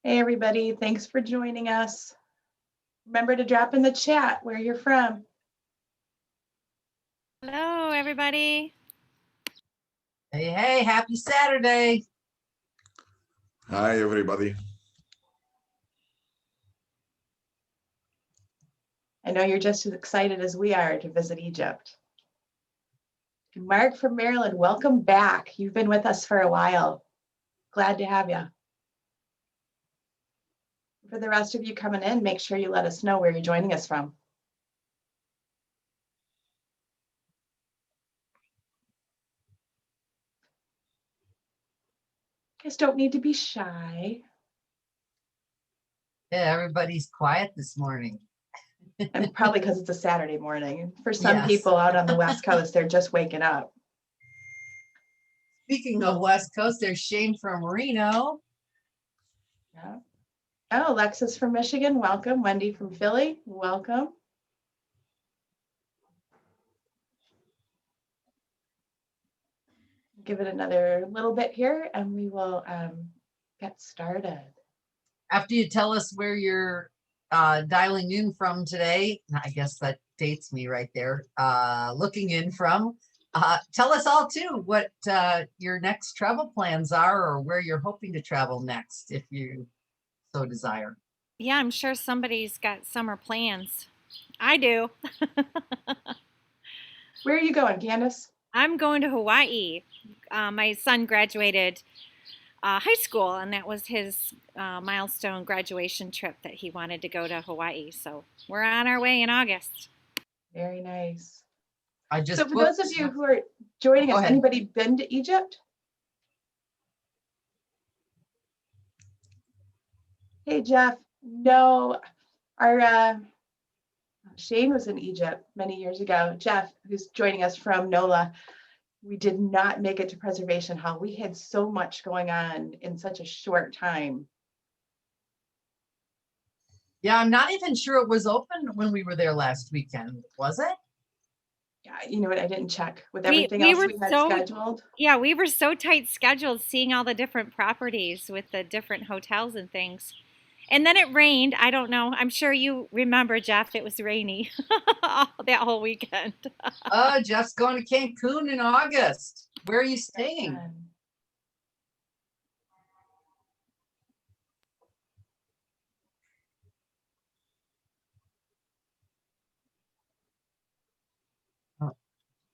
Hey, everybody. Thanks for joining us. Remember to drop in the chat where you're from. Hello, everybody. Hey, happy Saturday. Hi, everybody. I know you're just as excited as we are to visit Egypt. Mark from Maryland, welcome back. You've been with us for a while. Glad to have you. For the rest of you coming in, make sure you let us know where you're joining us from. You guys don't need to be shy. Yeah, everybody's quiet this morning. And probably because it's a Saturday morning. For some Yes. people out on the West Coast, they're just waking up. Speaking of West Coast, there's Shane from Reno. Yeah. Oh, Alexis from Michigan, welcome. Wendy from Philly, welcome. Give it another little bit here and we will get started. After you tell us where you're dialing in from today, I guess that dates me right there, looking in from, tell us all too what your next travel plans are or where you're hoping to travel next if you so desire. Yeah, I'm sure somebody's got summer plans. I do. Where are you going, Candace? I'm going to Hawaii. My son graduated high school, and that was his milestone graduation trip that he wanted to go to Hawaii. So we're on our way in August. Very nice. So for those of you who are joining us, anybody been to Egypt? Hey, Jeff. No, our Shane was in Egypt many years ago. Jeff, who's joining us from NOLA, we did not make it to Preservation Hall. We had so much going on in such a short time. Yeah, I'm not even sure it was open when we were there last weekend. Was it? Yeah, you know what? I didn't check with everything else we had scheduled. Yeah, we were so tight scheduled seeing all the different properties with the different hotels and things. And then it rained. I don't know. I'm sure you remember, Jeff, it was rainy that whole weekend. Jeff's going to Cancun in August. Where are you staying?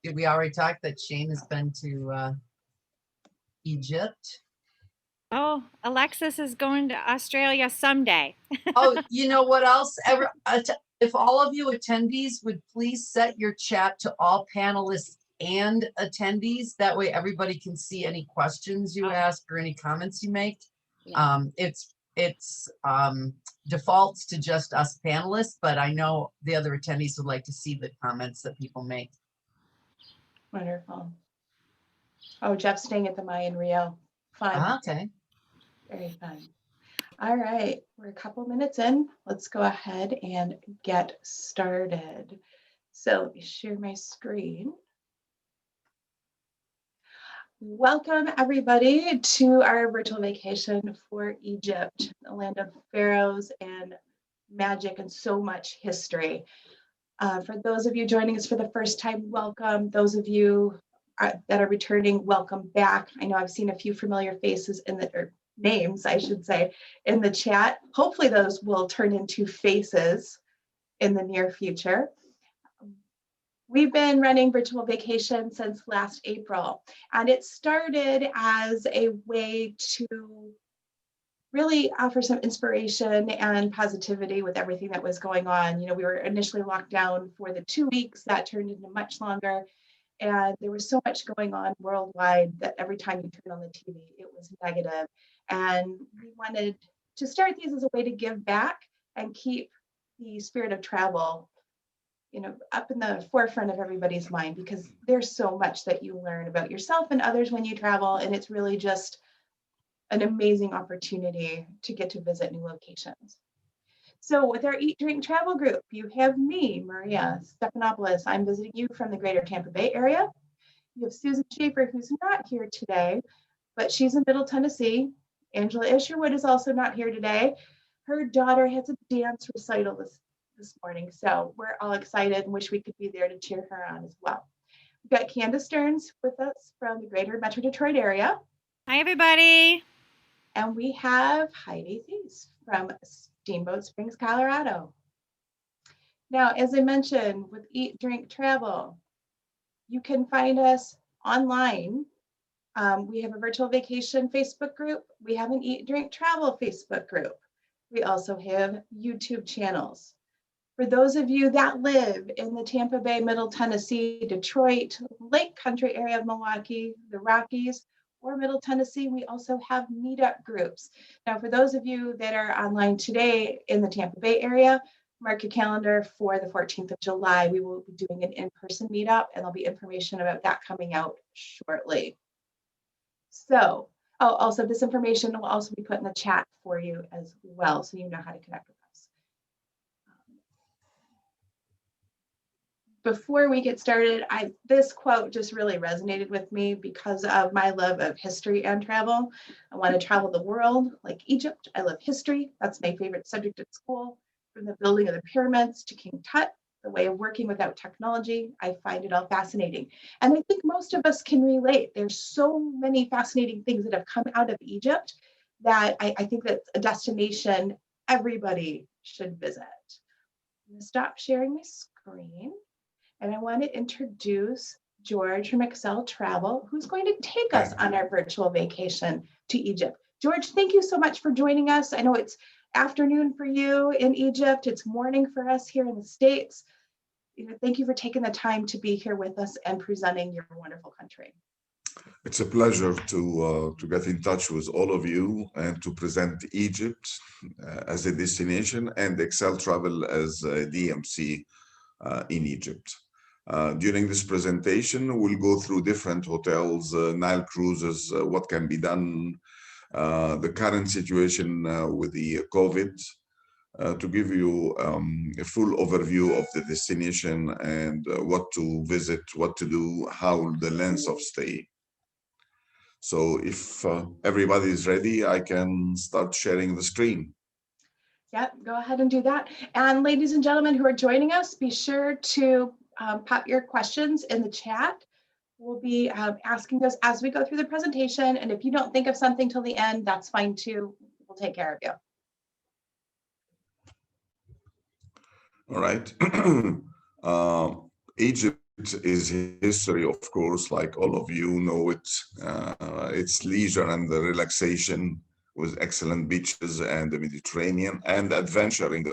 Did we already talk that Shane has been to Egypt? Oh, Alexis is going to Australia someday. Oh, you know what else? If all of you attendees would please set your chat to all panelists and attendees, that way everybody can see any questions you ask or any comments you make. Yeah. It's defaults to just us panelists, but I know the other attendees would like to see the comments that people make. Wonderful. Oh, Jeff's staying at the Mayan Rio. Fun. Okay. Very fun. All right, we're a couple minutes in. Let's go ahead and get started. So let me share my screen. Welcome everybody to our virtual vacation for Egypt, the land of pharaohs and magic and so much history. For those of you joining us for the first time, welcome. Those of you that are returning, welcome back. I know I've seen a few familiar faces in the, or names, I should say, in the chat. Hopefully those will turn into faces in the near future. We've been running virtual vacation since last April, and it started as a way to really offer some inspiration and positivity with everything that was going on. You know, we were initially locked down for the 2 weeks, that turned into much longer. And there was so much going on worldwide that every time you turn on the TV, it was negative. And we wanted to start these as a way to give back and keep the spirit of travel, you know, up in the forefront of everybody's mind, because there's so much that you learn about yourself and others when you travel. And it's really just an amazing opportunity to get to visit new locations. So with our Eat, Drink, Travel group, you have me, Maria Stephanopoulos. I'm visiting you from the greater Tampa Bay area. You have Susan Schaefer, who's not here today, but she's in Middle Tennessee. Angela Isherwood is also not here today. Her daughter has a dance recital this morning, so we're all excited and wish we could be there to cheer her on as well. We've got Candace Stearns with us from the greater Metro Detroit area. Hi, everybody. And we have Heidi Thies from Steamboat Springs, Colorado. Now, as I mentioned, with Eat, Drink, Travel, you can find us online. We have a virtual vacation Facebook group. We have an Eat, Drink, Travel Facebook group. We also have YouTube channels. For those of you that live in the Tampa Bay, Middle Tennessee, Detroit, Lake Country area of Milwaukee, the Rockies, or Middle Tennessee, we also have meetup groups. Now, for those of you that are online today in the Tampa Bay area, mark your calendar for the 14th of July. We will be doing an in-person meetup, and there'll be information about that coming out shortly. So, also this information will also be put in the chat for you as well, so you know how to connect with us. Before we get started, this quote just really resonated with me because of my love of history and travel. I want to travel the world like Egypt. I love history. That's my favorite subject at school. From the building of the pyramids to King Tut, the way of working without technology, I find it all fascinating. And I think most of us can relate. There's so many fascinating things that have come out of Egypt that I think that's a destination everybody should visit. I'm going to stop sharing my screen. And I want to introduce George from Excel Travel, who's going to take us on our virtual vacation to Egypt. George, thank you so much for joining us. I know it's afternoon for you in Egypt. It's morning for us here in the States. Thank you for taking the time to be here with us and presenting your wonderful country. It's a pleasure to get in touch with all of you and to present Egypt as a destination and Excel Travel as a DMC in Egypt. During this presentation, we'll go through different hotels, Nile cruises, what can be done, the current situation with the COVID, to give you a full overview of the destination and what to visit, what to do, how the length of stay. So if everybody is ready, I can start sharing the screen. Yep, go ahead and do that. And ladies and gentlemen who are joining us, be sure to pop your questions in the chat. We'll be asking those as we go through the presentation. And if you don't think of something till the end, that's fine too. We'll take care of you. All right. Egypt is history, of course, like all of you know it. It's leisure and the relaxation with excellent beaches and the Mediterranean and adventuring.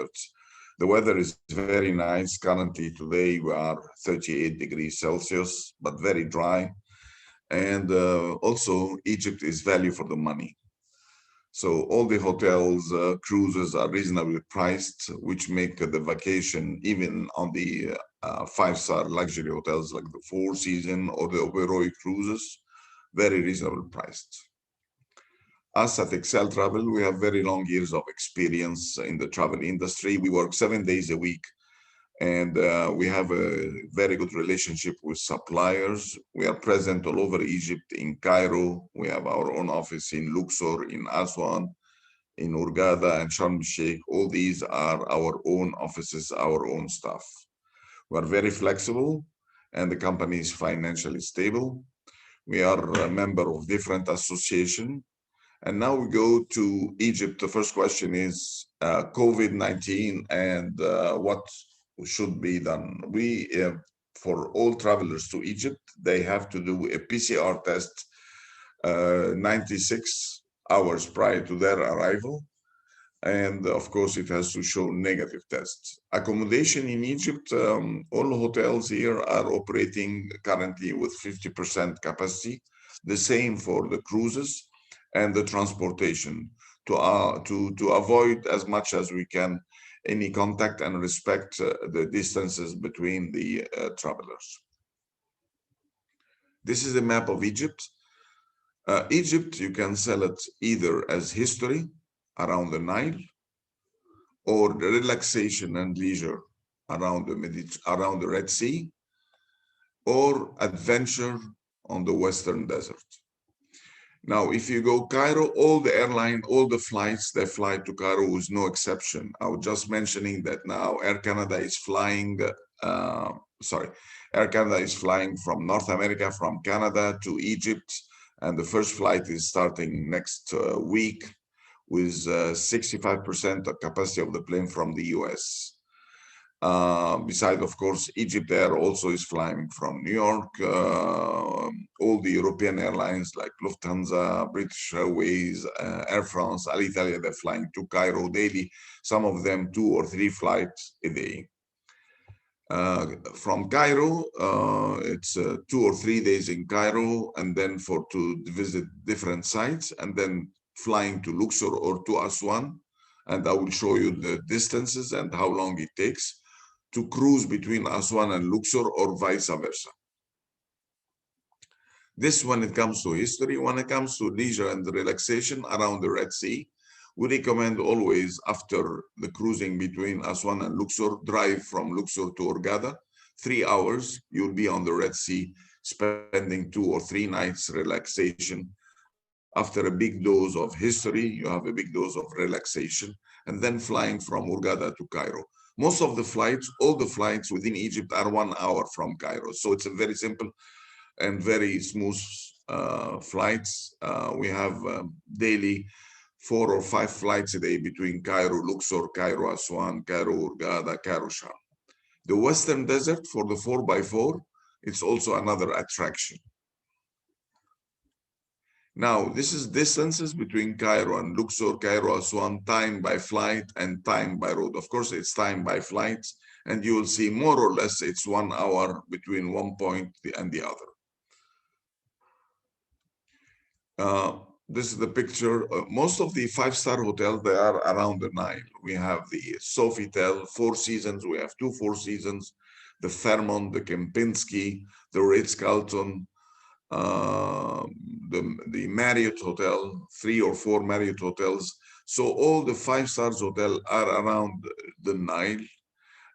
The weather is very nice. Currently today we are 38 degrees Celsius, but very dry. And also Egypt is value for the money. So all the hotels, cruises are reasonably priced, which make the vacation, even on the 5-star luxury hotels like the Four Seasons or the Oberoi cruises, very reasonable priced. Us at Excel Travel, we have very long years of experience in the travel industry. We work 7 days a week, and we have a very good relationship with suppliers. We are present all over Egypt, in Cairo. We have our own office in Luxor, in Aswan, in Hurghada, and Sharm el-Sheikh. All these are our own offices, our own staff. We are very flexible, and the company is financially stable. We are a member of different associations. And now we go to Egypt. The first question is COVID-19 and what should be done. For all travelers to Egypt, they have to do a PCR test 96 hours prior to their arrival. And of course, it has to show negative tests. Accommodation in Egypt, all hotels here are operating currently with 50% capacity. The same for the cruises and the transportation to avoid as much as we can any contact and respect the distances between the travelers. This is a map of Egypt. Egypt, you can sell it either as history around the Nile or the relaxation and leisure around the Red Sea, or adventure on the Western Desert. Now, if you go Cairo, all the airline, all the flights that fly to Cairo with no exception. I was just mentioning that now Air Canada is flying, Air Canada is flying from North America, from Canada to Egypt. And the first flight is starting next week with 65% of capacity of the plane from the US. Besides, of course, Egypt Air also is flying from New York. All the European airlines like Lufthansa, British Airways, Air France, Alitalia, they're flying to Cairo daily. Some of them 2 or 3 flights a day. From Cairo, it's 2 or 3 days in Cairo, and then to visit different sites, and then flying to Luxor or to Aswan. And I will show you the distances and how long it takes to cruise between Aswan and Luxor or vice versa. This when it comes to history. When it comes to leisure and relaxation around the Red Sea, we recommend always after the cruising between Aswan and Luxor, drive from Luxor to Hurghada, 3 hours, you'll be on the Red Sea, spending 2 or 3 nights relaxation. After a big dose of history, you have a big dose of relaxation, and then flying from Hurghada to Cairo. Most of the flights, all the flights within Egypt are 1 hour from Cairo. So it's a very simple and very smooth flights. We have daily 4 or 5 flights a day between Cairo, Luxor, Cairo, Aswan, Cairo, Hurghada, Cairo, Sham. The Western Desert for the 4x4, it's also another attraction. Now, this is distances between Cairo and Luxor, Cairo, Aswan, time by flight and time by road. Of course, it's time by flight, and you will see more or less it's 1 hour between one point and the other. This is the picture. Most of the 5-star hotels, they are around the Nile. We have the Sofitel, 4 Seasons. We have 2 4 Seasons, the Fairmont, the Kempinski, the Ritz-Carlton, the Marriott Hotel, 3 or 4 Marriott hotels. So all the 5-star hotels are around the Nile.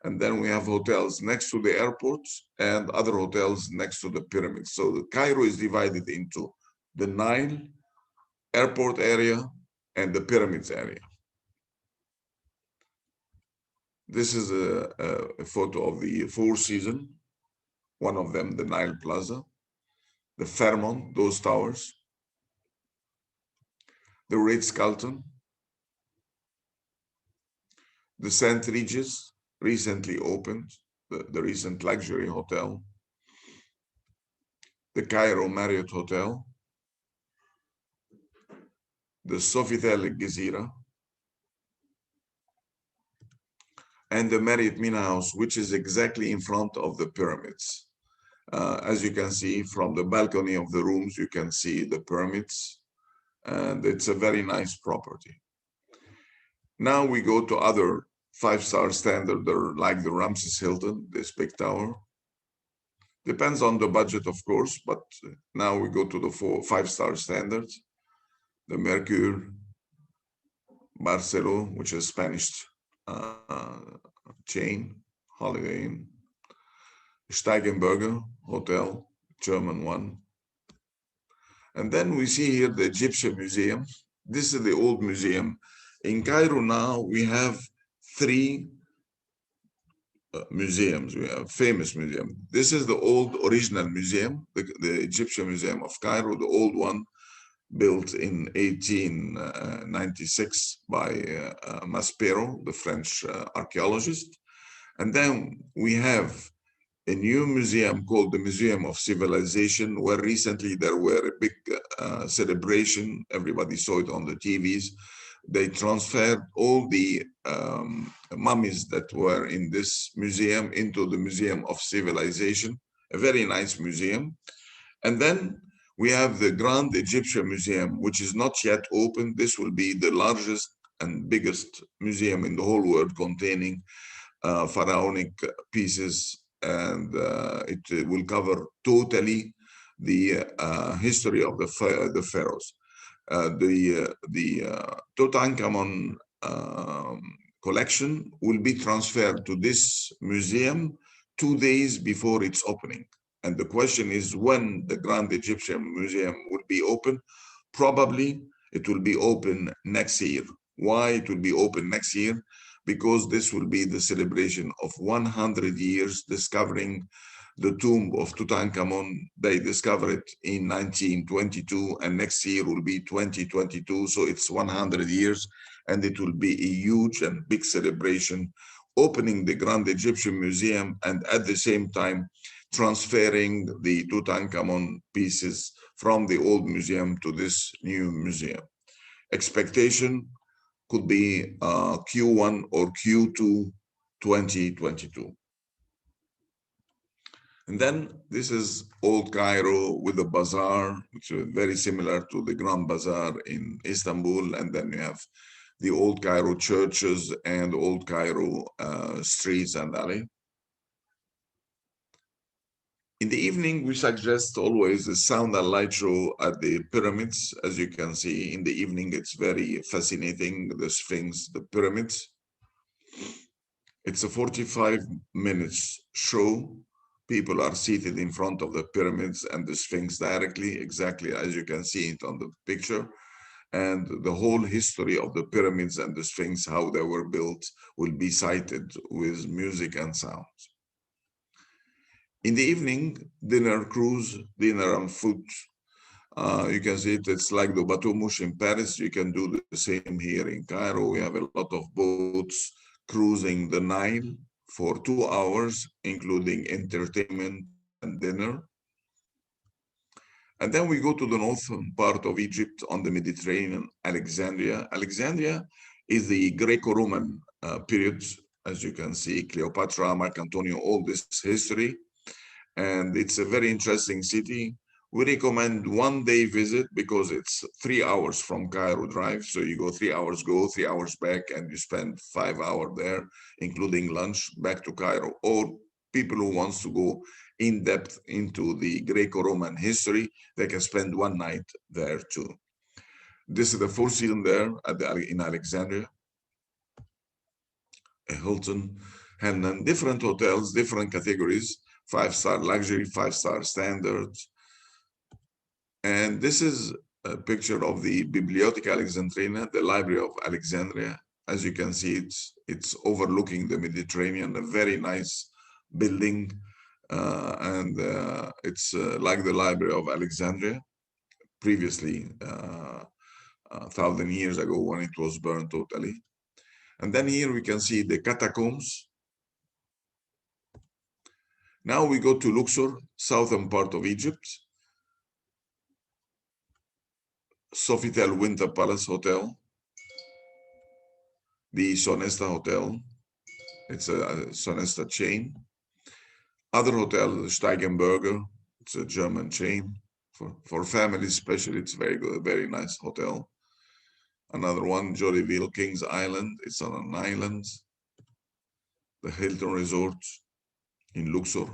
And then we have hotels next to the airports and other hotels next to the pyramids. So the Cairo is divided into the Nile, airport area, and the pyramids area. This is a photo of the 4 Seasons, one of them, the Nile Plaza, the Fairmont, those towers, the Ritz-Carlton, the St. Regis, recently opened, the recent luxury hotel, the Cairo Marriott Hotel, the Sofitel Gezira, and the Marriott Mina House, which is exactly in front of the pyramids. As you can see from the balcony of the rooms, you can see the pyramids, and it's a very nice property. Now we go to other 5-star standard, like the Ramses Hilton, this big tower. Depends on the budget, of course, but now we go to the 5-star standards. The Mercure, Barcelona, which is Spanish chain, Holiday Inn, Steigenberger Hotel, German one. And then we see here the Egyptian Museum. This is the old museum. In Cairo now, we have 3 museums. We have famous museum. This is the old original museum, the Egyptian Museum of Cairo, the old one, built in 1896 by Maspero, the French archaeologist. And then we have a new museum called the Museum of Civilization, where recently there were a big celebration. Everybody saw it on the TVs. They transferred all the mummies that were in this museum into the Museum of Civilization, a very nice museum. And then we have the Grand Egyptian Museum, which is not yet open. This will be the largest and biggest museum in the whole world, containing pharaonic pieces, and it will cover totally the history of the pharaohs. The Tutankhamun collection will be transferred to this museum 2 days before its opening. And the question is when the Grand Egyptian Museum will be open. Probably it will be open next year. Why it will be open next year? Because this will be the celebration of 100 years discovering the tomb of Tutankhamun. They discovered it in 1922, and next year will be 2022. So it's 100 years, and it will be a huge and big celebration, opening the Grand Egyptian Museum and at the same time transferring the Tutankhamun pieces from the old museum to this new museum. Expectation could be Q1 or Q2 2022. And then this is Old Cairo with the bazaar, which is very similar to the Grand Bazaar in Istanbul. And then you have the Old Cairo churches and Old Cairo streets and alley. In the evening, we suggest always the sound and light show at the pyramids. As you can see, in the evening, it's very fascinating, the Sphinx, the pyramids. It's a 45 minutes show. People are seated in front of the pyramids and the Sphinx directly, exactly as you can see it on the picture. And the whole history of the pyramids and the Sphinx, how they were built, will be cited with music and sound. In the evening, dinner cruise, dinner on foot. You can see it, it's like the bateau mouche in Paris. You can do the same here in Cairo. We have a lot of boats cruising the Nile for 2 hours, including entertainment and dinner. And then we go to the northern part of Egypt on the Mediterranean, Alexandria. Alexandria is the Greco-Roman period, as you can see, Cleopatra, Marc Antonio, all this history. And it's a very interesting city. We recommend 1-day visit because it's 3 hours from Cairo drive. So you go 3 hours go, 3 hours back, and you spend 5 hours there, including lunch, back to Cairo. Or people who wants to go in depth into the Greco-Roman history, they can spend 1 night there too. This is the Four Seasons there in Alexandria, a Hilton, and then different hotels, different categories. 5-star luxury, 5-star standard. And this is a picture of the Bibliotheca Alexandrina, the Library of Alexandria. As you can see, it's overlooking the Mediterranean, a very nice building. It's like the Library of Alexandria, previously 1,000 years ago when it was burned totally. And then here we can see the catacombs. Now we go to Luxor, southern part of Egypt. Sofitel Winter Palace Hotel. The Sonesta Hotel. It's a Sonesta chain. Other hotel, Steigenberger. It's a German chain. For families especially, it's very good, very nice hotel. Another one, Jollyville Kings Island. It's on an island. The Hilton Resort in Luxor.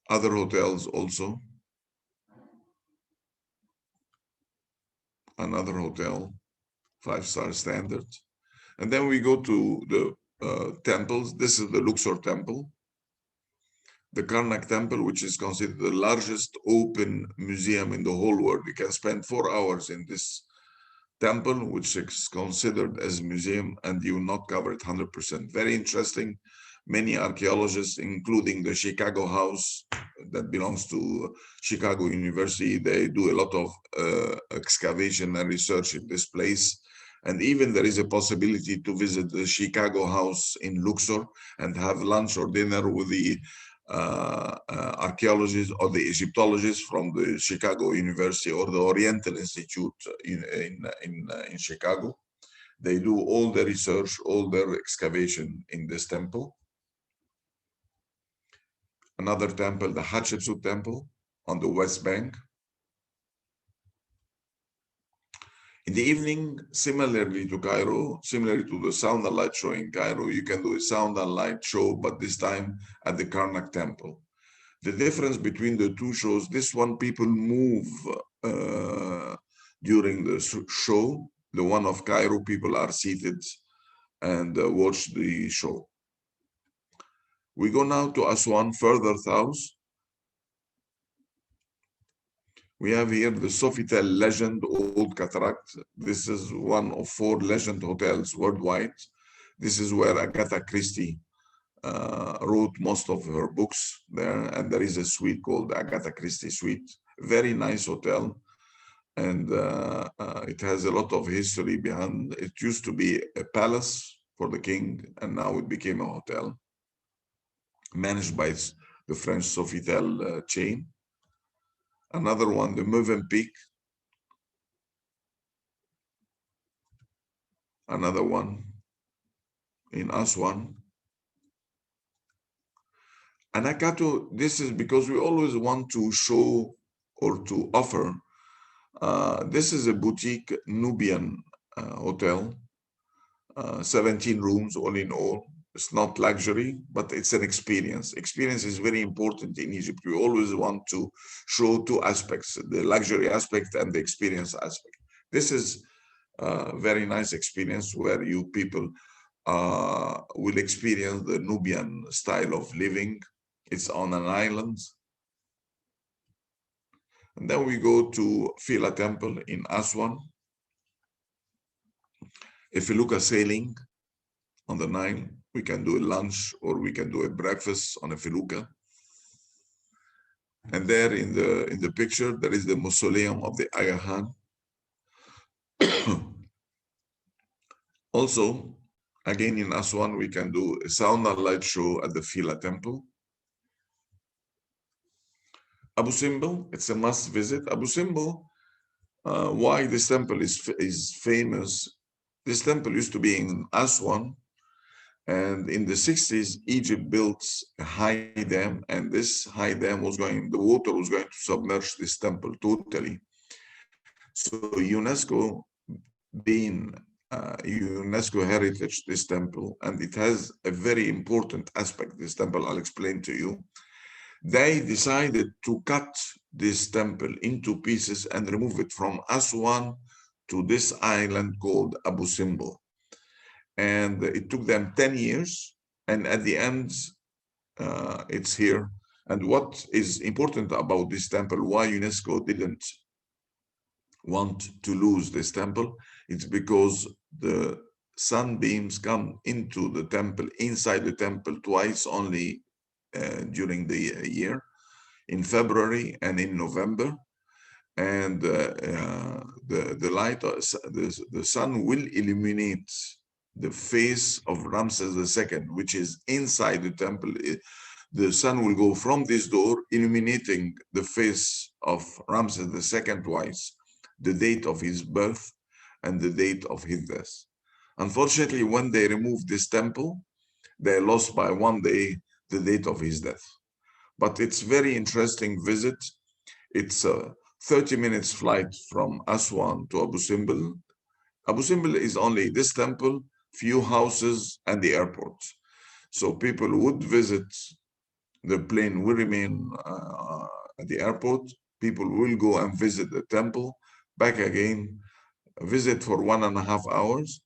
Other hotels also. Another hotel, 5-star standard. And then we go to the temples. This is the Luxor Temple. The Karnak Temple, which is considered the largest open museum in the whole world. You can spend 4 hours in this temple, which is considered as a museum, and you will not cover it 100%. Very interesting. Many archaeologists, including the Chicago House that belongs to Chicago University, they do a lot of excavation and research in this place. And even there is a possibility to visit the Chicago House in Luxor and have lunch or dinner with the archaeologists or the Egyptologists from the Chicago University or the Oriental Institute in Chicago. They do all the research, all their excavation in this temple. Another temple, the Hatshepsut Temple on the West Bank. In the evening, similarly to Cairo, similarly to the sound and light show in Cairo, you can do a sound and light show, but this time at the Karnak Temple. The difference between the two shows, this one people move during the show. The one of Cairo, people are seated and watch the show. We go now to Aswan, further south. We have here the Sofitel Legend Old Cataract. This is one of 4 legend hotels worldwide. This is where Agatha Christie wrote most of her books there, and there is a suite called Agatha Christie Suite. Very nice hotel, and it has a lot of history behind. It used to be a palace for the king, and now it became a hotel managed by the French Sofitel chain. Another one, the Mövenpick. Another one in Aswan. And Akato, this is because we always want to show or to offer. This is a boutique Nubian hotel, 17 rooms all in all. It's not luxury, but it's an experience. Experience is very important in Egypt. We always want to show 2 aspects, the luxury aspect and the experience aspect. This is a very nice experience where you people will experience the Nubian style of living. It's on an island. And then we go to Fila Temple in Aswan. If you look at sailing on the Nile, we can do a lunch or we can do a breakfast on a felucca. And there in the picture, there is the mausoleum of the Aga Khan. Also, again in Aswan, we can do a sound and light show at the Fila Temple. Abu Simbel, it's a must visit. Abu Simbel, why this temple is famous. This temple used to be in Aswan, and in the 60s, Egypt built a high dam, and this high dam was the water was going to submerge this temple totally. So UNESCO being UNESCO heritage, this temple, and it has a very important aspect, this temple, I'll explain to you. They decided to cut this temple into pieces and remove it from Aswan to this island called Abu Simbel. And it took them 10 years, and at the end, it's here. And what is important about this temple, why UNESCO didn't want to lose this temple, it's because the sunbeams come into the temple, inside the temple, twice only during the year, in February and in November. And the light, the sun will illuminate the face of Ramses II, which is inside the temple. The sun will go from this door, illuminating the face of Ramses II twice, the date of his birth and the date of his death. Unfortunately, when they removed this temple, they lost by 1 day the date of his death. But it's very interesting visit. It's a 30 minutes flight from Aswan to Abu Simbel. Abu Simbel is only this temple, few houses, and the airport. So people would visit, the plane will remain at the airport. People will go and visit the temple, back again, visit for 1.5 hours.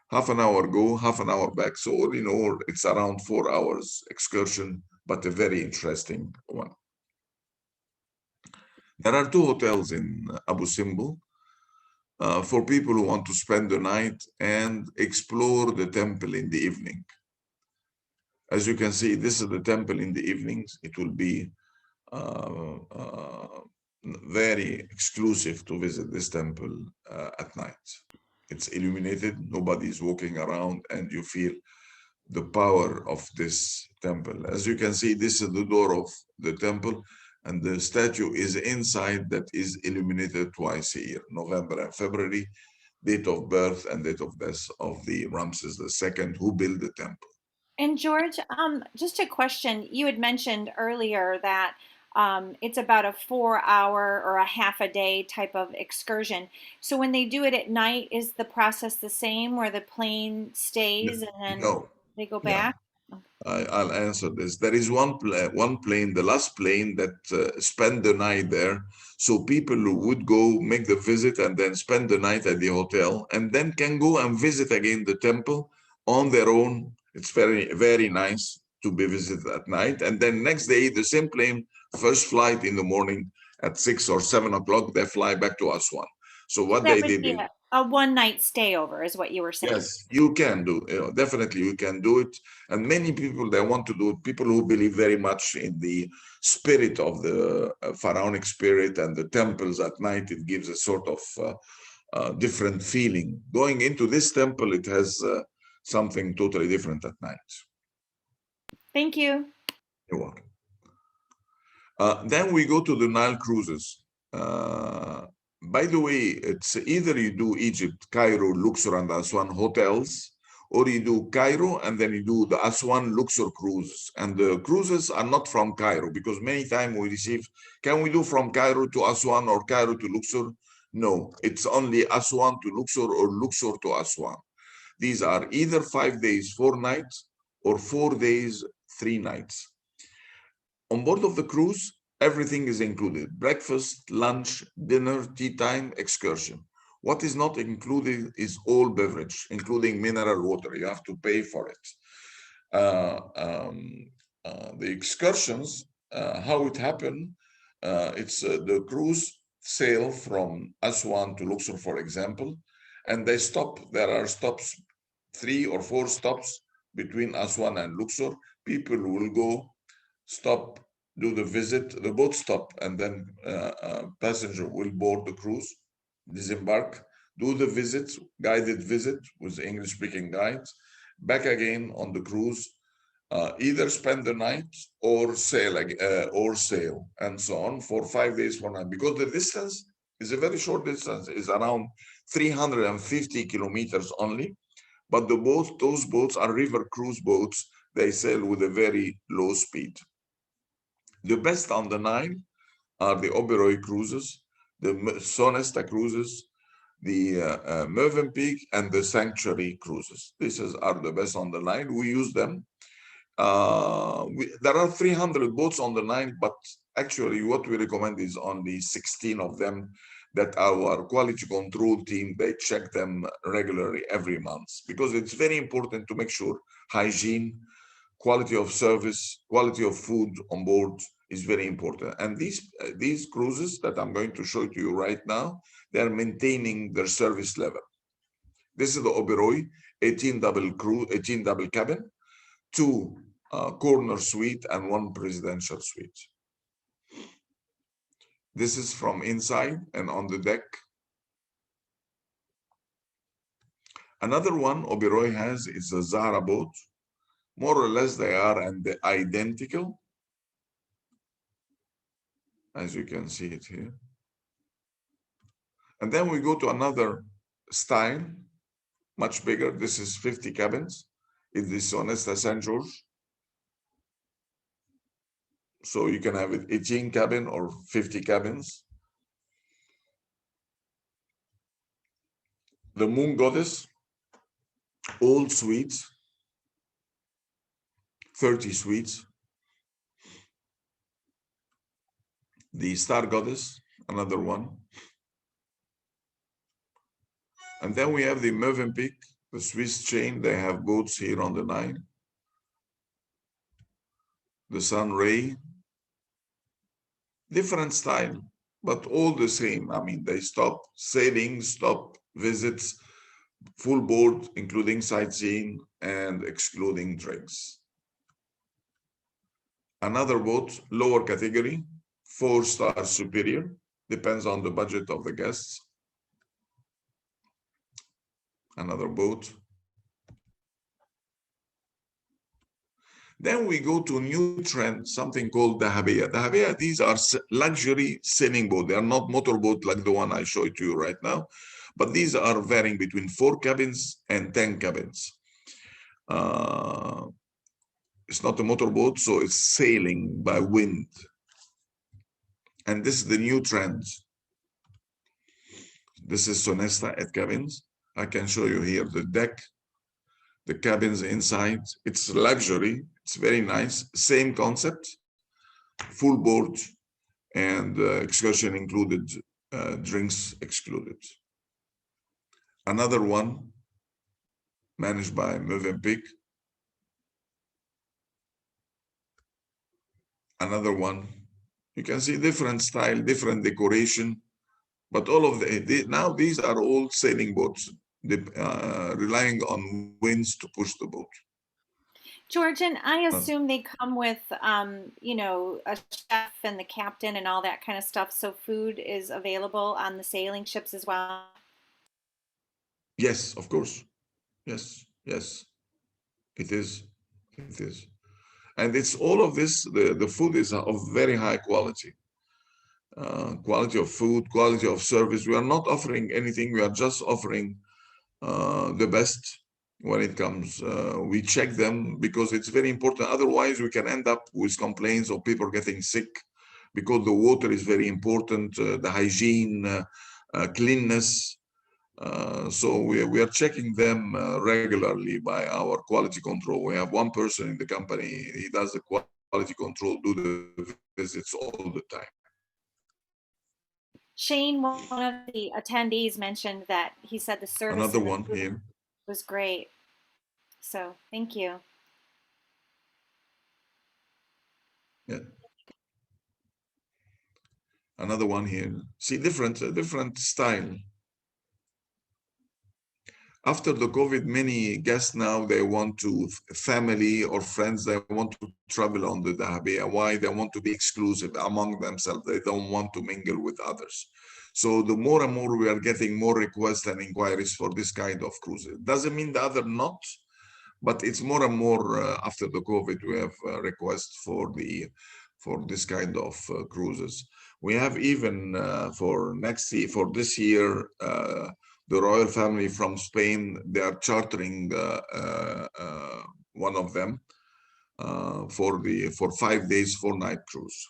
Half an hour go, half an hour back. So all in all, it's around 4 hours excursion, but a very interesting one. There are 2 hotels in Abu Simbel for people who want to spend the night and explore the temple in the evening. As you can see, this is the temple in the evenings. It will be very exclusive to visit this temple at night. It's illuminated, nobody's walking around, and you feel the power of this temple. As you can see, this is the door of the temple, and the statue is inside that is illuminated twice a year, November and February, date of birth and date of death of the Ramses II who built the temple. And George, just a question. You had mentioned earlier that it's about a 4-hour or a half a day type of excursion. So when they do it at night, is the process the same where the plane stays and then they go back? I'll answer this. There is one plane, the last plane that spent the night there. So people who would go make the visit and then spend the night at the hotel and then can go and visit again the temple on their own. It's very, very nice to be visited at night. And then next day, the same plane, first flight in the morning, at 6 or 7 o'clock, they fly back to Aswan. So what That they would did be is, a one night stay over, is what you were saying. yes, you can do, definitely you can do it. And many people, they want to do it, people who believe very much in the spirit of the pharaonic spirit and the temples at night, it gives a sort of different feeling. Going into this temple, it has something totally different at night. Thank you. You're welcome. Then we go to the Nile cruises. By the way, it's either you do Egypt, Cairo, Luxor, and Aswan hotels, or you do Cairo and then you do the Aswan Luxor cruise. And the cruises are not from Cairo, because many times we receive, can we do from Cairo to Aswan or Cairo to Luxor? No, it's only Aswan to Luxor or Luxor to Aswan. These are either 5 days, 4 nights, or 4 days, 3 nights. On board of the cruise, everything is included: breakfast, lunch, dinner, tea time, excursion. What is not included is all beverage, including mineral water. You have to pay for it. The excursions, how it happened, it's the cruise sail from Aswan to Luxor, for example, and they stop. There are stops, 3 or 4 stops between Aswan and Luxor. People will go, stop, do the visit, the boat stop, and then passenger will board the cruise, disembark, do the visit, guided visit with English-speaking guides, back again on the cruise, either spend the night or sail, and so on for 5 days, 4 nights. Because the distance is a very short distance, is around 350 kilometers only, but those boats are river cruise boats. They sail with a very low speed. The best on the Nile are the Oberoi cruises, the Sonesta cruises, the Mövenpick, and the Sanctuary cruises. These are the best on the Nile. We use them. There are 300 boats on the Nile, but actually what we recommend is only 16 of them that our quality control team, they check them regularly every month, because it's very important to make sure hygiene, quality of service, quality of food on board is very important. And these cruises that I'm going to show to you right now, they are maintaining their service level. This is the Oberoi 18 double cabin, 2 corner suite and 1 presidential suite. This is from inside and on the deck. Another one Oberoi has is a Zahra boat. More or less they are identical, as you can see it here. And then we go to another style, much bigger. This is 50 cabins. It's the Sonesta St. George. So you can have it 18 cabin or 50 cabins. The Moon Goddess, old suites, 30 suites. The Star Goddess, another one. And then we have the Mövenpick, the Swiss chain. They have boats here on the Nile. The Sun Ray, different style, but all the same. I mean, they stop sailing, stop visits, full board, including sightseeing and excluding drinks. Another boat, lower category, 4-star superior, depends on the budget of the guests. Another boat. Then we go to a new trend, something called the Dahabeya. Dahabeya, these are luxury sailing boats. They are not motorboat like the one I showed to you right now, but these are varying between 4 cabins and 10 cabins. It's not a motorboat, so it's sailing by wind. And this is the new trend. This is Sonesta 8 cabins. I can show you here the deck, the cabins inside. It's luxury. It's very nice. Same concept, full board, and excursion included, drinks excluded. Another one managed by Mövenpick. Another one You can see different style, different decoration, but all of now these are all sailing boats, relying on winds to push the boat. Georgian, I Uh, assume they come with, a chef and the captain and all that kind of stuff. So food is available on the sailing ships as well. yes, of course. Yes, yes, it is. It is. And it's all of this, the food is of very high quality. Quality of food, quality of service. We are not offering anything. We are just offering the best when it comes. We check them because it's very important. Otherwise, we can end up with complaints of people getting sick because the water is very important, the hygiene, cleanness. So we are checking them regularly by our quality control. We have one person in the company, he does the quality control, do the visits all the time. Shane, one of the attendees, mentioned that he said the service Another and the one food here. was great. So thank you. Yeah. Another one here. See, different style. After the COVID, many guests now, they want to, family or friends, they want to travel on the Dahabia. Why? They want to be exclusive among themselves. They don't want to mingle with others. So the more and more we are getting more requests and inquiries for this kind of cruise. It doesn't mean the other not, but it's more and more after the COVID, we have requests for this kind of cruises. We have even for this year, the royal family from Spain, they are chartering one of them for 5 days, 4-night cruise.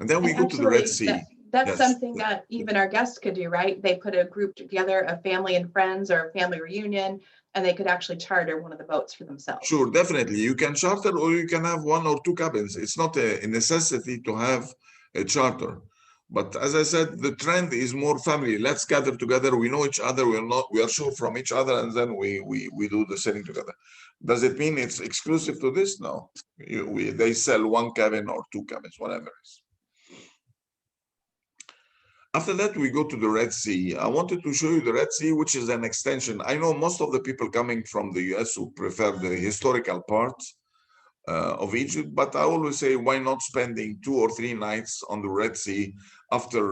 And then we And go to the Red actually, Sea. that's Yes. something that even our guests could do, right? They put a group together of family and friends or a family reunion, and they could actually charter one of the boats for themselves. Sure, definitely. You can charter or you can have 1 or 2 cabins. It's not a necessity to have a charter. But as I said, the trend is more family. Let's gather together. We know each other. We are sure from each other, and then we do the sailing together. Does it mean it's exclusive to this? No. They sell 1 cabin or 2 cabins, whatever it is. After that, we go to the Red Sea. I wanted to show you the Red Sea, which is an extension. I know most of the people coming from the US who prefer the historical part of Egypt, but I always say, why not spending 2 or 3 nights on the Red Sea after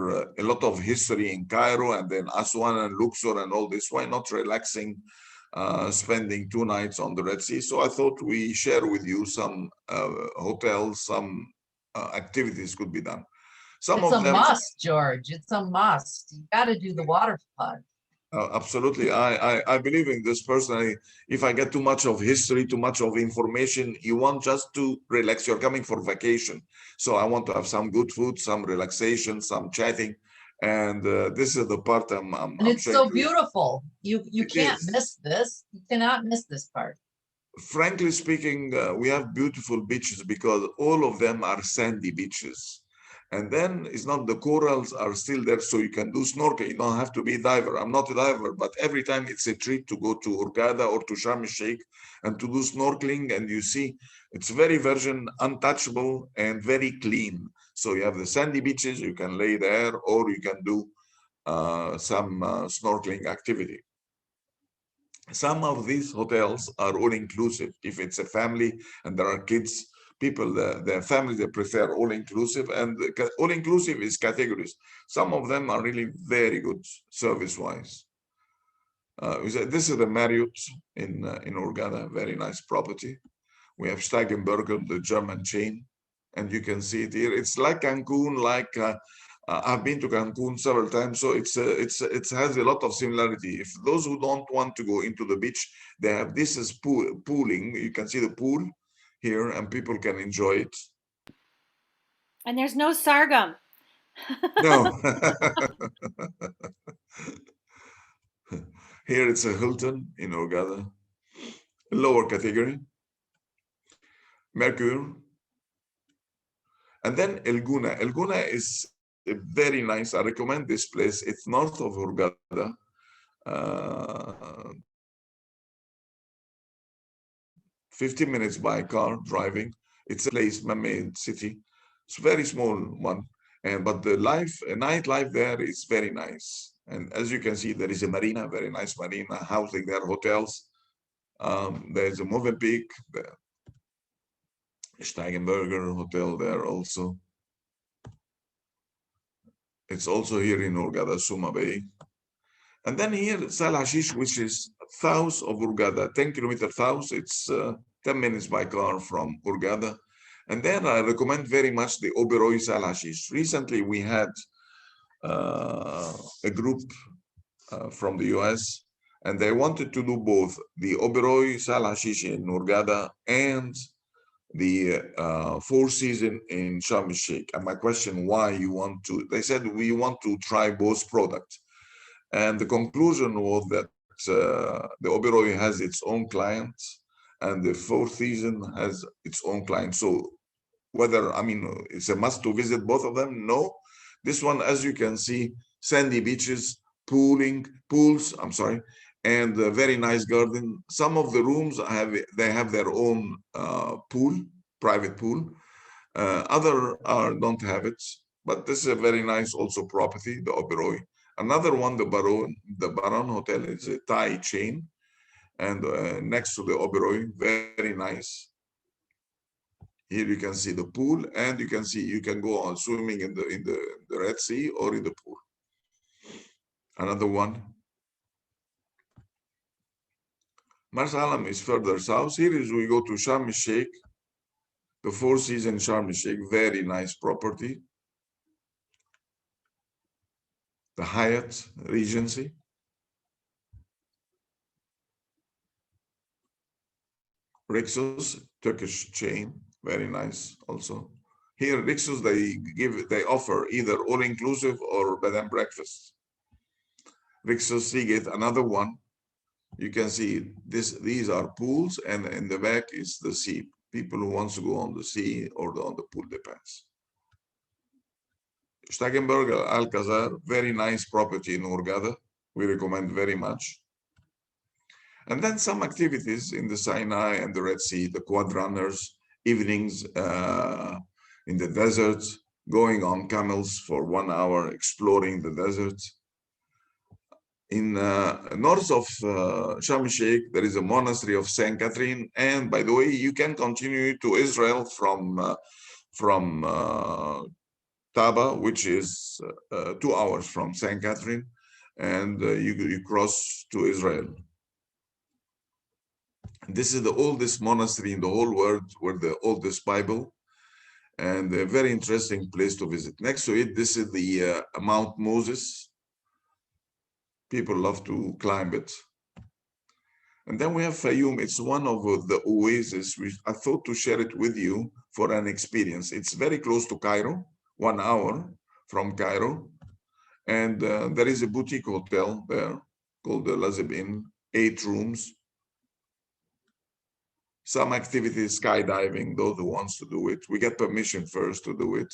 a lot of history in Cairo and then Aswan and Luxor and all this? Why not relaxing, spending 2 nights on the Red Sea? So I thought we share with you some hotels, some activities could be done. Some It's of a them, must, George. It's a must. You got to do the water flood. absolutely. I believe in this personally. If I get too much of history, too much of information, you want just to relax. You're coming for vacation. So I want to have some good food, some relaxation, some chatting. And this is the part I'm And it's showing so to you. beautiful. You It can't is. miss this. You cannot miss this part. Frankly speaking, we have beautiful beaches because all of them are sandy beaches. And then it's not, the corals are still there, so you can do snorkel. You don't have to be a diver. I'm not a diver, but every time it's a treat to go to Hurghada or to Sharm el-Sheikh and to do snorkeling. And you see, it's very virgin, untouchable, and very clean. So you have the sandy beaches, you can lay there, or you can do some snorkeling activity. Some of these hotels are all inclusive. If it's a family and there are kids, people, the family, they prefer all inclusive, and all inclusive is categories. Some of them are really very good service wise. This is the Marriott in Hurghada, very nice property. We have Steigenberger, the German chain, and you can see it here. It's like Cancun, like I've been to Cancun several times, so it has a lot of similarity. If those who don't want to go into the beach, they have this is pooling. You can see the pool here, and people can enjoy it. And there's no sargum. No. Here it's a Hilton in Hurghada, lower category. Mercure. And then El Guna. El Guna is very nice. I recommend this place. It's north of Hurghada. 15 minutes by car driving. It's a place, man-made city. It's a very small one, and but the nightlife there is very nice. And as you can see, there is a marina, very nice marina, housing there, hotels. There's a Movenpick, the Steigenberger Hotel there also. It's also here in Hurghada, Suma Bay. And then here, Sal Hashish, which is south of Hurghada, 10 kilometers south. It's 10 minutes by car from Hurghada. And then I recommend very much the Oberoi Sal Hashish. Recently, we had a group from the US, and they wanted to do both the Oberoi Sal Hashish in Hurghada and the Four Seasons in Sharm el-Sheikh. And my question, why you want to? They said we want to try both products, and the conclusion was that the Oberoi has its own clients, and the Four Seasons has its own clients. So whether, I mean, it's a must to visit both of them? No. This one, as you can see, sandy beaches, pools, I'm sorry, and a very nice garden. Some of the rooms they have their own pool, private pool. Other don't have it, but this is a very nice also property, the Oberoi. Another one, the Baron Hotel, is a Thai chain, and next to the Oberoi, very nice. Here you can see the pool, and you can see you can go on swimming in the Red Sea or in the pool. Another one. Mars Alam is further south. Here is we go to Sharm el-Sheikh, the Four Seasons Sharm el-Sheikh, very nice property. The Hyatt Regency. Rixos, Turkish chain, very nice also. Here, Rixos, they offer either all-inclusive or bed and breakfast. Rixos Seagate, another one. You can see these are pools, and in the back is the sea. People who wants to go on the sea or on the pool, depends. Steigenberger Alcazar, very nice property in Hurghada. We recommend very much. And then some activities in the Sinai and the Red Sea, the quad runners, evenings in the desert, going on camels for 1 hour, exploring the desert. In north of Sharm el-Sheikh, there is a monastery of Saint Catherine. And by the way, you can continue to Israel from Taba, which is 2 hours from Saint Catherine, and you cross to Israel. This is the oldest monastery in the whole world, with the oldest Bible, and a very interesting place to visit. Next to it, this is the Mount Moses. People love to climb it. And then we have Fayoum. It's one of the oases. I thought to share it with you for an experience. It's very close to Cairo, 1 hour from Cairo. And there is a boutique hotel there called the Lazib Inn, 8 rooms. Some activities, skydiving, those who wants to do it. We get permission first to do it.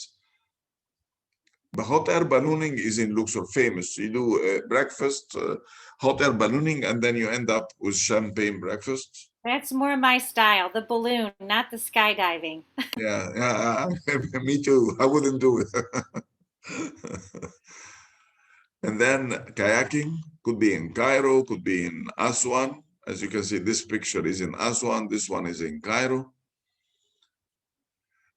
The hot air ballooning is in Luxor, famous. You do breakfast, hot air ballooning, and then you end up with champagne breakfast. That's more my style, the balloon, not the skydiving. Yeah, me too. I wouldn't do it. And then kayaking could be in Cairo, could be in Aswan. As you can see, this picture is in Aswan. This one is in Cairo.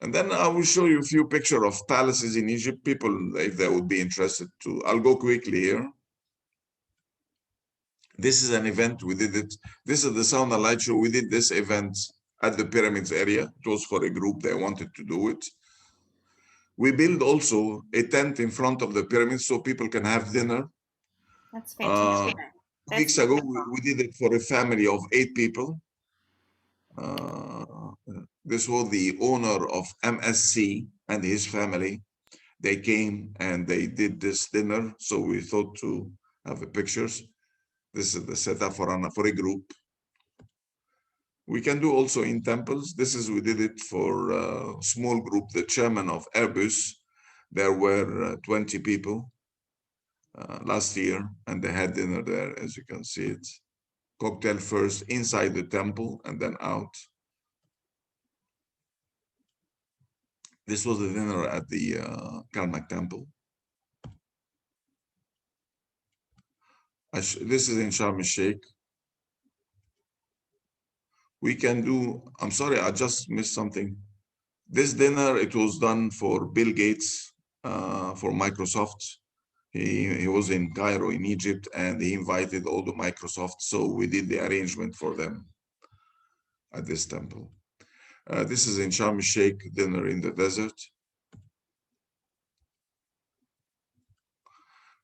And then I will show you a few pictures of palaces in Egypt. People, if they would be interested to, I'll go quickly here. This is an event, we did it. This is the Sound and Light Show. We did this event at the Pyramids area. It was for a group, they wanted to do it. We built also a tent in front of the pyramids so people can have dinner. That's fantastic. 2 weeks ago, we did it for a family of 8 people. This was the owner of MSC and his family. They came and they did this dinner. So we thought to have the pictures. This is the setup for a group. We can do also in temples. We did it for a small group, the chairman of Airbus. There were 20 people last year, and they had dinner there, as you can see it. Cocktail first inside the temple and then out. This was a dinner at the Karnak temple. This is in Sharm el-Sheikh. We can do, I'm sorry, I just missed something. This dinner, it was done for Bill Gates, for Microsoft. He was in Cairo in Egypt, and he invited all the Microsoft. So we did the arrangement for them at this temple. This is in Sharm el-Sheikh, dinner in the desert.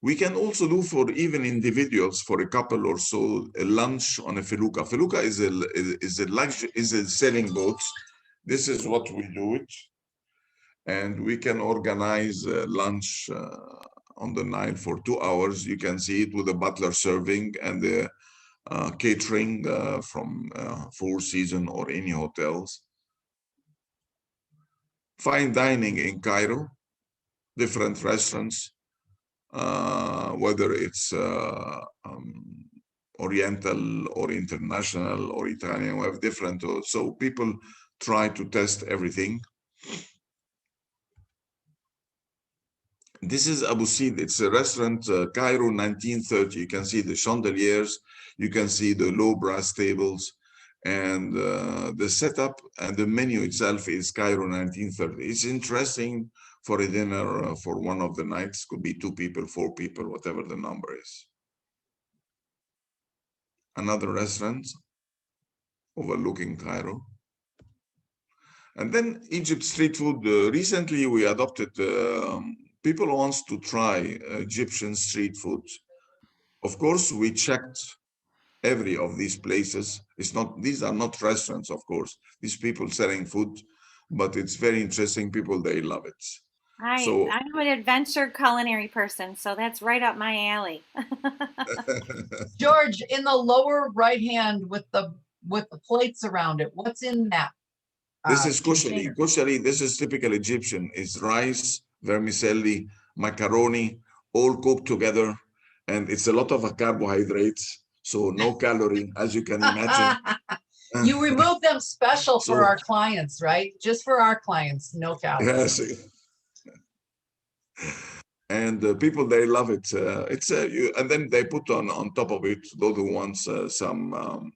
We can also do for even individuals, for a couple or so, a lunch on a felucca. Felucca is a sailing boat. This is what we do it, and we can organize lunch on the Nile for 2 hours. You can see it with the butler serving and the catering from Four Seasons or any hotels. Fine dining in Cairo, different restaurants. Whether it's Oriental or international or Italian, we have different. So people try to test everything. This is Abu Sid. It's a restaurant, Cairo 1930. You can see the chandeliers, you can see the low brass tables, and the setup and the menu itself is Cairo 1930. It's interesting for a dinner for one of the nights. Could be 2 people, 4 people, whatever the number is. Another restaurant overlooking Cairo. And then Egypt street food. Recently we adopted, people wants to try Egyptian street food. Of course, we checked every of these places. These are not restaurants, of course. These people selling food, but it's very interesting. People, they love it. So I'm an adventure culinary person, so that's right up my alley. George, in the lower right hand with the plates around it, what's in that? This is kushari. Container? Kushari, this is typical Egyptian. It's rice, vermicelli, macaroni, all cooked together. And it's a lot of carbohydrates, so no calorie, as you can imagine. You remove them special for So- our clients, right? Just for our clients, no calories. Yes. And people, they love it. And then they put on top of it, those who want some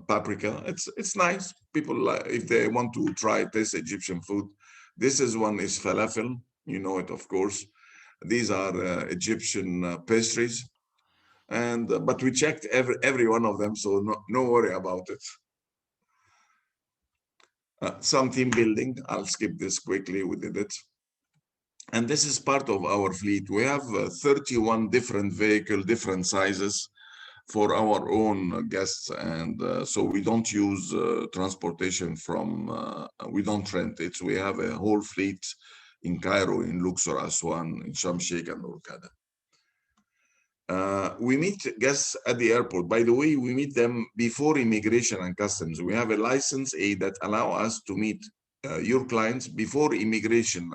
paprika. It's nice. People, if they want to try this Egyptian food, this is one is falafel. You know it, of course. These are Egyptian pastries, and but we checked every one of them, so no worry about it. Some team building. I'll skip this quickly. We did it. And this is part of our fleet. We have 31 different vehicles, different sizes for our own guests. And so we don't use transportation from, we don't rent it. We have a whole fleet in Cairo, in Luxor, Aswan, in Sharm el-Sheikh and Hurghada. We meet guests at the airport. By the way, we meet them before immigration and customs. We have a license aid that allow us to meet your clients before immigration.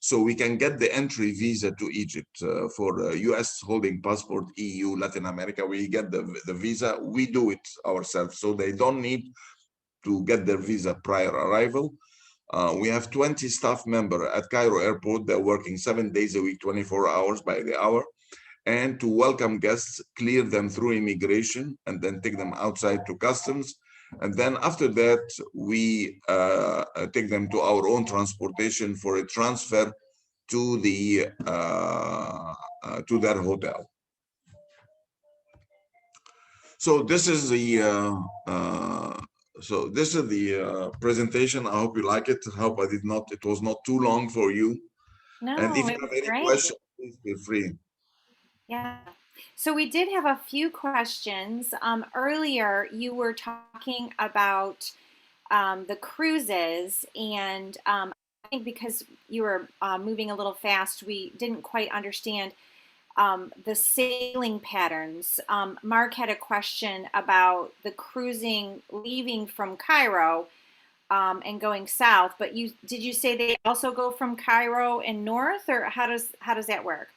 So we can get the entry visa to Egypt for US holding passport, EU, Latin America. We get the visa, we do it ourselves. So they don't need to get their visa prior arrival. We have 20 staff members at Cairo airport. They're working 7 days a week, 24 hours by the hour. And to welcome guests, clear them through immigration, and then take them outside to customs. And then after that, we take them to our own transportation for a transfer to to their hotel. So this is the presentation. I hope you like it. I hope it was not too long for you. No, And if you it have was any great. questions, please feel free. Yeah. So we did have a few questions. Earlier, you were talking about the cruises, and I think because you were moving a little fast, we didn't quite understand the sailing patterns. Mark had a question about the cruising leaving from Cairo and going south, but did you say they also go from Cairo and north, or how does that work?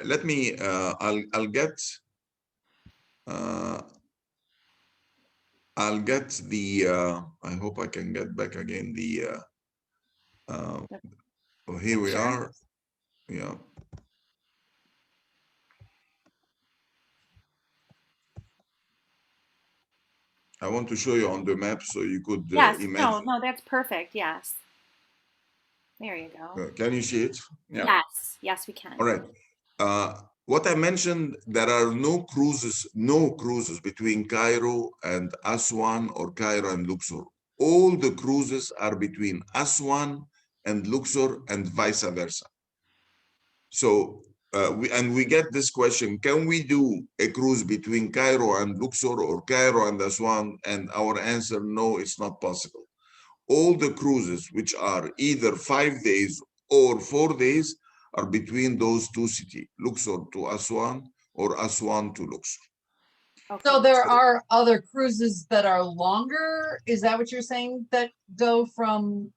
Let me. I'll get the. I hope I can get back again the Oh, here we Sure. are. Yeah. I want to show you on the map so you could Yes, imagine. no, that's perfect. Yes. There you go. Can you see it? Yeah. Yes, yes, we All can. right. What I mentioned, there are no cruises between Cairo and Aswan or Cairo and Luxor. All the cruises are between Aswan and Luxor and vice versa. So we get this question: can we do a cruise between Cairo and Luxor or Cairo and Aswan? And our answer: no, it's not possible. All the cruises, which are either 5 days or 4 days, are between those two cities, Luxor to Aswan or Aswan to Luxor. Okay. So there are other cruises that are longer? Is that what you're saying, that go from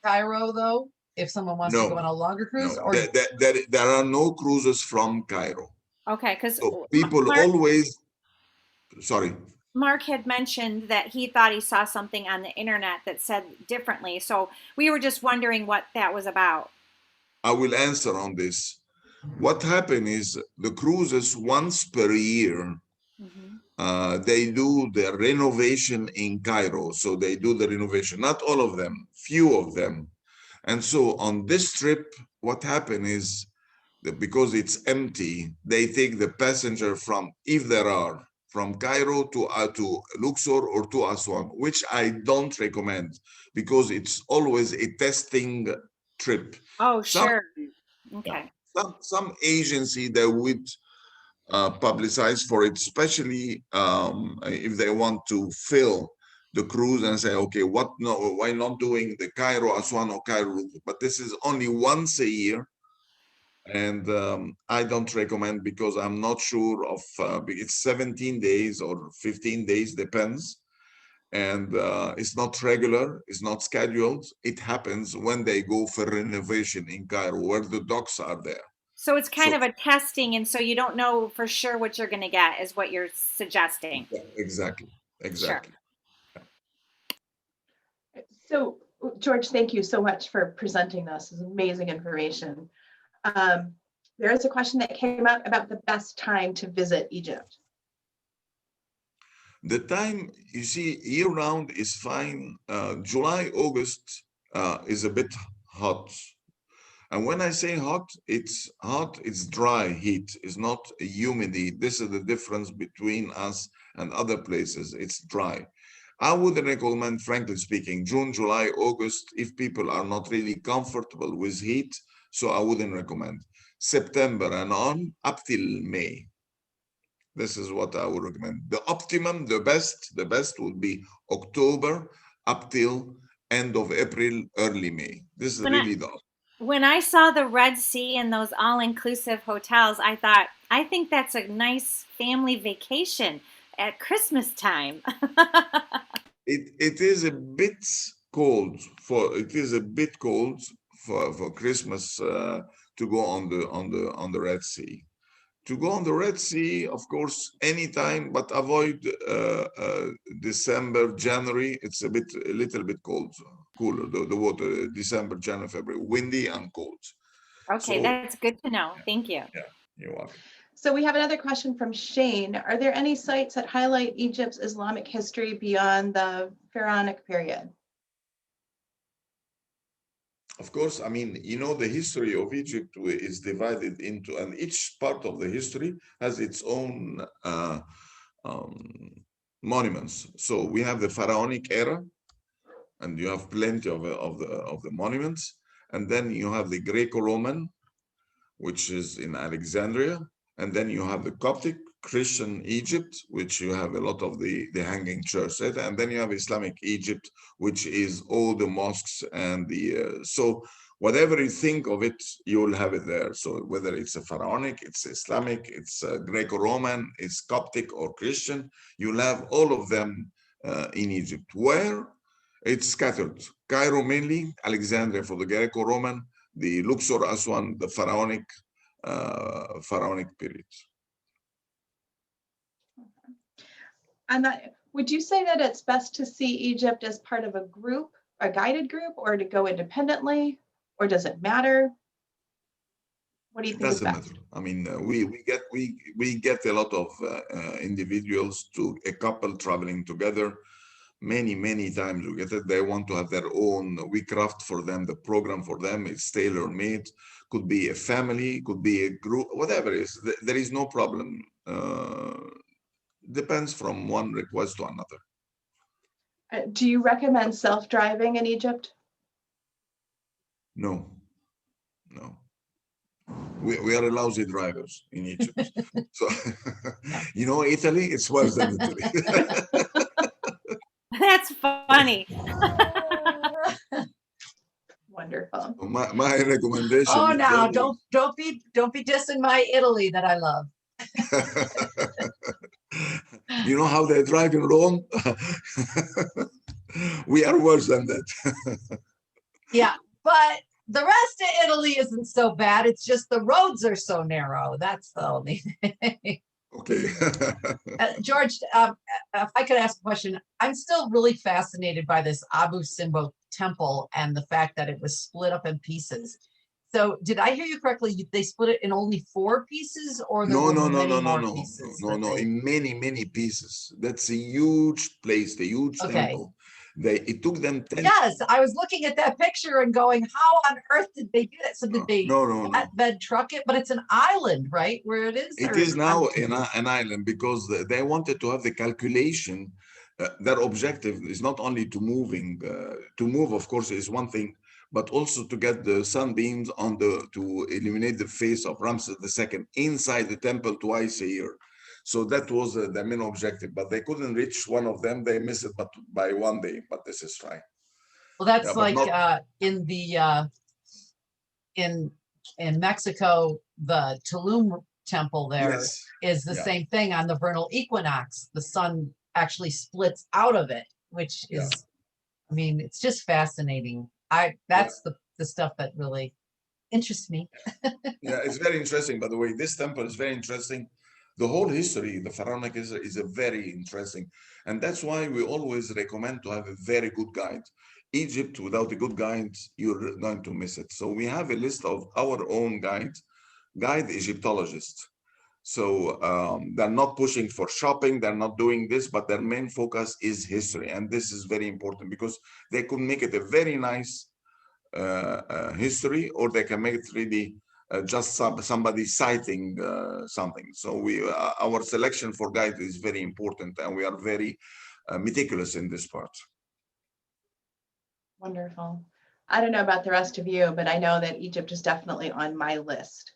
Cairo though? If someone wants to go on No, a longer cruise, no, or there are no cruises from Cairo. Okay, because So people always, sorry. Mark had mentioned that he thought he saw something on the internet that said differently. So we were just wondering what that was about. I will answer on this. What happened is the cruises once per year, they do the renovation in Cairo. So they do the renovation, not all of them, few of them. And so on this trip, what happened is that because it's empty, they take the passenger from, if there are, from Cairo to Luxor or to Aswan, which I don't recommend because it's always a testing trip. Oh, Some, sure. yeah, Okay. some agency that would publicize for it, especially if they want to fill the cruise and say, okay, why not doing the Cairo, Aswan or Cairo? But this is only once a year. And I don't recommend because I'm not sure of, it's 17 days or 15 days, depends. And it's not regular, it's not scheduled. It happens when they go for renovation in Cairo, where the docks are there. So it's kind So of a testing, and so you don't know for sure what you're going to get, is what you're suggesting. exactly, Sure. exactly. So, George, thank you so much for presenting this. This is amazing information. There is a question that came up about the best time to visit Egypt. The time, you see, year round is fine. July, August is a bit hot. And when I say hot, it's dry heat. It's not humidity. This is the difference between us and other places. It's dry. I wouldn't recommend, frankly speaking, June, July, August, if people are not really comfortable with heat. So I wouldn't recommend. September and on up till May. This is what I would recommend. The optimum, the best would be October up till end of April, early May. This is really the When I saw the Red Sea and those all-inclusive hotels, I thought, I think that's a nice family vacation at Christmas time. it is a bit cold for Christmas to go on the Red Sea. To go on the Red Sea, of course, anytime, but avoid December, January. It's a little bit cooler. The water, December, January, February, windy and cold. Okay, So, that's good to know. Thank you. yeah, you're welcome. So we have another question from Shane. Are there any sites that highlight Egypt's Islamic history beyond the Pharaonic period? Of course, I mean, you know, the history of Egypt is divided into, and each part of the history has its own monuments. So we have the Pharaonic era, and you have plenty of the monuments, and then you have the Greco-Roman, which is in Alexandria, and then you have the Coptic Christian Egypt, which you have a lot of the hanging church, and then you have Islamic Egypt, which is all the mosques and the so whatever you think of it, you'll have it there. So whether it's a Pharaonic, it's Islamic, it's Greco-Roman, it's Coptic or Christian, you'll have all of them in Egypt. Where it's scattered, Cairo mainly, Alexandria for the Greco-Roman, the Luxor, Aswan, the Pharaonic period. And would you say that it's best to see Egypt as part of a group a guided group or to go independently, or does it matter? What do you It think is doesn't best? matter. I mean, we get a lot of individuals to a couple traveling together. Many times we get it. They want to have their own. We craft for them the program for them. It's tailor made. Could be a family, could be a group, whatever it is. There is no problem. Depends from one request to another. Do you recommend self-driving in Egypt? No, no. We are lousy drivers in Egypt. So, you know, Italy, it's worse than Italy. That's funny. Wonderful. My recommendation Oh, is now always, don't be dissing my Italy that I love. you know how they drive in Rome? We are worse than that. Yeah, but the rest of Italy isn't so bad. It's just the roads are so narrow. That's the only thing. Okay. George, if I could ask a question, I'm still really fascinated by this Abu Simbel temple and the fact that it was split up in pieces. So did I hear you correctly? They split it in only 4 pieces, or there No, were no, no, many no, no, more no, pieces? no, that no. they- In many pieces. That's a huge place, the huge Okay. temple. It took them 10. Yes, I was looking at that picture and going, how on earth did they do that? So did they No. flatbed truck it? But it's an island, right? Where it is? It Or is now I'm an island because they wanted to have the calculation. Their objective is not only to move, of course, is one thing, but also to get the sunbeams to illuminate the face of Ramses II inside the temple twice a year. So that was the main objective, but they couldn't reach one of them. They missed it, but by one day. But this is right. Well, that's Yeah, but like not. in the in Mexico, the Tulum temple there is Yes. the Yeah. same thing on the vernal equinox. The sun actually splits out of it, which Yeah. is, I mean, it's just fascinating. That's the stuff that really interests me. Yeah, it's very interesting. By the way, this temple is very interesting. The whole history, the pharaonic is a very interesting, and that's why we always recommend to have a very good guide. Egypt without a good guide, you're going to miss it. So we have a list of our own guide Egyptologists. So they're not pushing for shopping, they're not doing this, but their main focus is history, and this is very important because they could make it a very nice history, or they can make it really just somebody citing something. So our selection for guide is very important, and we are very meticulous in this part. Wonderful. I don't know about the rest of you, but I know that Egypt is definitely on my list.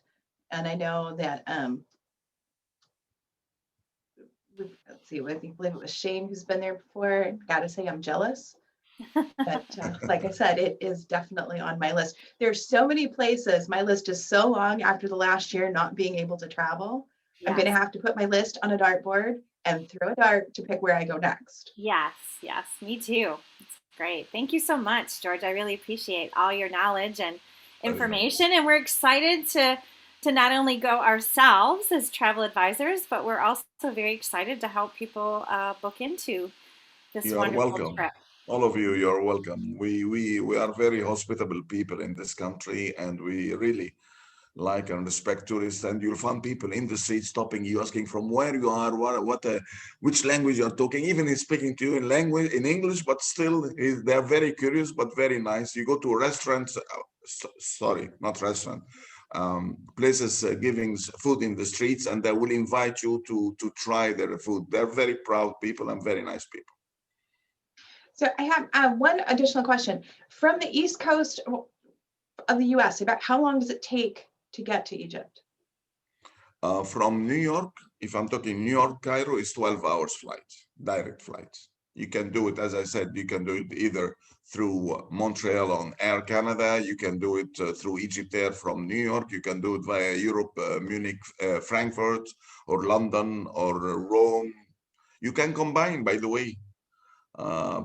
And I know that, let's see, I believe it was Shane who's been there before. Got to say, I'm jealous. But like I said, it is definitely on my list. There's so many places. My list is so long after the last year not being able to travel. I'm going to have to put my list on a dartboard and throw a dart to pick where I go next. Yes, me too. It's great. Thank you so much, George. I really appreciate all your knowledge and information, and we're excited to not only go ourselves as travel advisors, but we're also very excited to help people book into this You're wonderful welcome. trip. All of you, you're welcome. We are very hospitable people in this country, and we really like and respect tourists. And you'll find people in the street stopping you, asking from where you are, which language you're talking, even in speaking to you in English, but still they're very curious, but very nice. You go to restaurants, sorry, not restaurant, places giving food in the streets, and they will invite you to try their food. They're very proud people and very nice people. So I have one additional question. From the East Coast of the US, about how long does it take to get to Egypt? From New York, if I'm talking New York, Cairo, is 12 hours flight, direct flight. You can do it, as I said, you can do it either through Montreal on Air Canada, you can do it through Egyptair from New York, you can do it via Europe, Munich, Frankfurt, or London, or Rome. You can combine, by the way.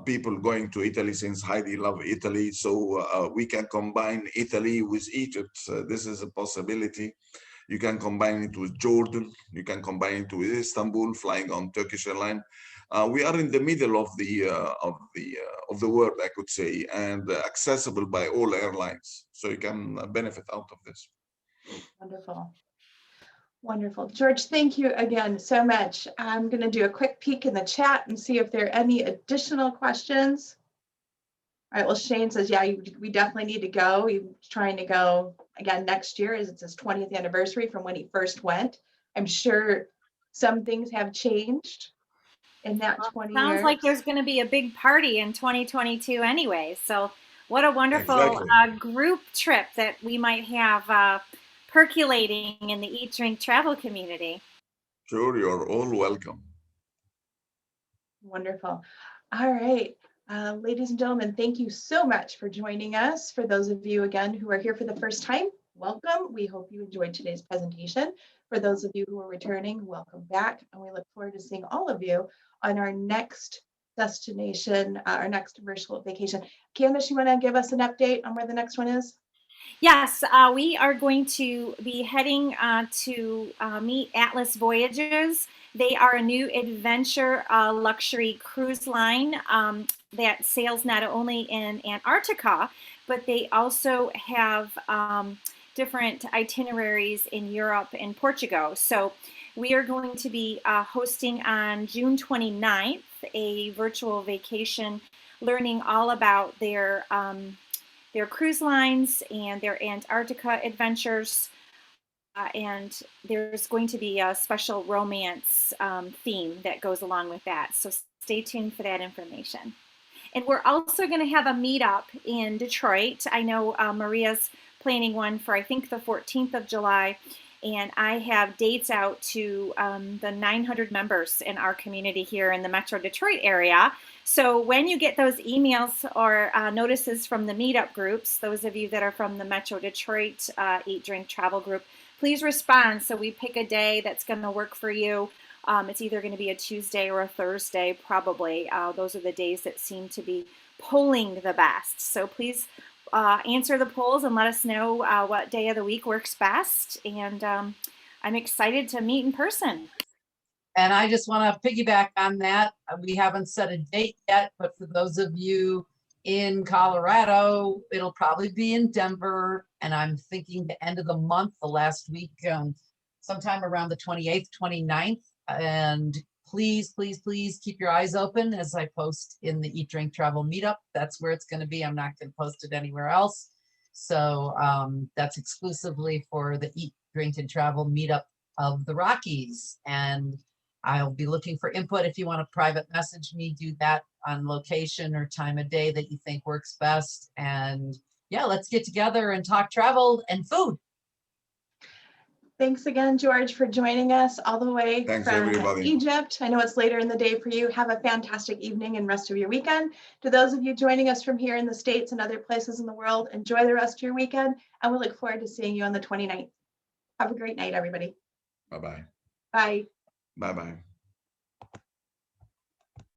People going to Italy, since Heidi love Italy, so we can combine Italy with Egypt. This is a possibility. You can combine it with Jordan. You can combine it with Istanbul, flying on Turkish airline. We are in the middle of the world, I could say, and accessible by all airlines, so you can benefit out of this. Wonderful. Wonderful. George, thank you again so much. I'm going to do a quick peek in the chat and see if there are any additional questions. All right, well, Shane says, yeah, we definitely need to go. He's trying to go again next year, as it's his 20th anniversary from when he first went. I'm sure some things have changed in that 20 Sounds years. like there's going to be a big party in 2022 anyway. So what a wonderful Exactly. group trip that we might have percolating in the Eat, Drink, Travel community. Sure, you're all welcome. Wonderful. All right. Ladies and gentlemen, thank you so much for joining us. For those of you, again, who are here for the first time, welcome. We hope you enjoyed today's presentation. For those of you who are returning, welcome back. And we look forward to seeing all of you on our next destination, our next virtual vacation. Candace, you want to give us an update on where the next one is? Yes, we are going to be heading to meet Atlas Voyages. They are a new adventure luxury cruise line that sails not only in Antarctica, but they also have different itineraries in Europe and Portugal. So we are going to be hosting on June 29th a virtual vacation, learning all about their cruise lines and their Antarctica adventures. And there's going to be a special romance theme that goes along with that. So stay tuned for that information. And we're also going to have a meetup in Detroit. I know Maria's planning one for, I think, the 14th of July. And I have dates out to the 900 members in our community here in the Metro Detroit area. So when you get those emails or notices from the meetup groups, those of you that are from the Metro Detroit Eat, Drink, Travel group, please respond so we pick a day that's going to work for you. It's either going to be a Tuesday or a Thursday, probably. Those are the days that seem to be polling the best. So please answer the polls and let us know what day of the week works best. And I'm excited to meet in person. And I just want to piggyback on that. We haven't set a date yet, but for those of you in Colorado, it'll probably be in Denver. And I'm thinking the end of the month, the last week, sometime around the 28th, 29th. And please, please, please keep your eyes open as I post in the Eat, Drink, Travel meetup. That's where it's going to be. I'm not going to post it anywhere else. So that's exclusively for the Eat, Drink, and Travel meetup of the Rockies. And I'll be looking for input. If you want to private message me, do that on location or time of day that you think works best. And yeah, let's get together and talk travel and food. Thanks again, George, for joining us all the way Thanks, from everybody. Egypt. I know it's later in the day for you. Have a fantastic evening and rest of your weekend. To those of you joining us from here in the States and other places in the world, enjoy the rest of your weekend, and we look forward to seeing you on the 29th. Have a great night, everybody. Bye-bye. Bye. Bye-bye.